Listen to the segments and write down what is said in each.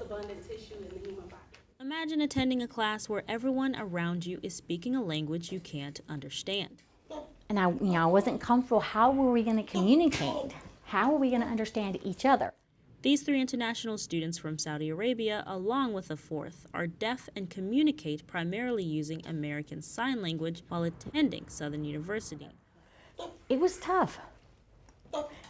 abundant tissue in the human body. Imagine attending a class where everyone around you is speaking a language you can't understand. And I wasn't comfortable. How were we going to communicate? How were we going to understand each other? These 3 international students from Saudi Arabia, along with a 4th, are deaf and communicate primarily using American Sign Language while attending Southern University. It was tough,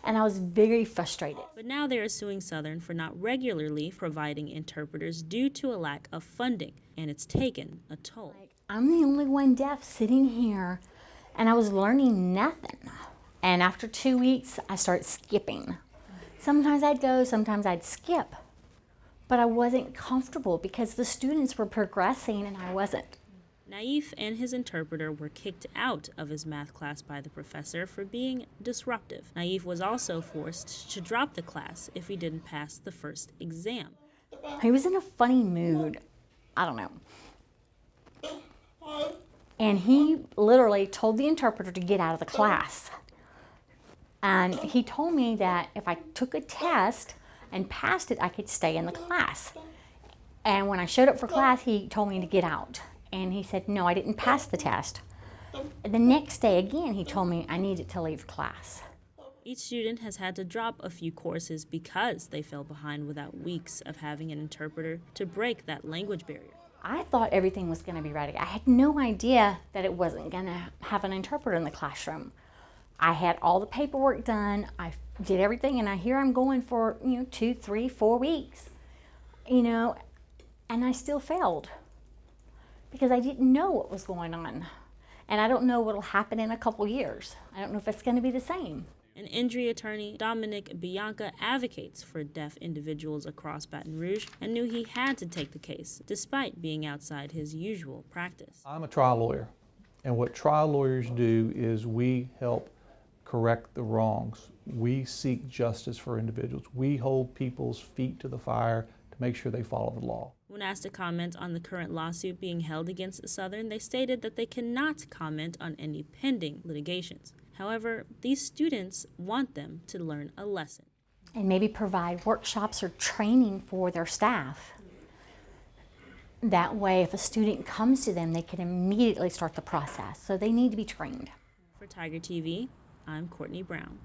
and I was very frustrated. But now they are suing Southern for not regularly providing interpreters due to a lack of funding, and it's taken a toll. I'm the only one deaf sitting here, and I was learning nothing. And after 2 weeks, I started skipping. Sometimes I'd go, sometimes I'd skip. But I wasn't comfortable because the students were progressing and I wasn't. Naif and his interpreter were kicked out of his math class by the professor for being disruptive. Naif was also forced to drop the class if he didn't pass the first exam. He was in a funny mood. I don't know. And he literally told the interpreter to get out of the class. And he told me that if I took a test and passed it, I could stay in the class. And when I showed up for class, he told me to get out. And he said, no, I didn't pass the test. And the next day again, he told me I needed to leave class. Each student has had to drop a few courses because they fell behind without weeks of having an interpreter to break that language barrier. I thought everything was going to be ready. I had no idea that it wasn't going to have an interpreter in the classroom. I had all the paperwork done. I did everything, and here I'm going for 2, 3, 4 weeks, and I still failed because I didn't know what was going on, and I don't know what will happen in a couple years. I don't know if it's going to be the same. An injury attorney, Dominic Bianca, advocates for deaf individuals across Baton Rouge and knew he had to take the case, despite being outside his usual practice. I'm a trial lawyer, and what trial lawyers do is we help correct the wrongs. We seek justice for individuals. We hold people's feet to the fire to make sure they follow the law. When asked to comment on the current lawsuit being held against Southern, they stated that they cannot comment on any pending litigations. However, these students want them to learn a lesson. And maybe provide workshops or training for their staff. That way, if a student comes to them, they can immediately start the process. So they need to be trained. For Tiger TV, I'm Courtney Brown.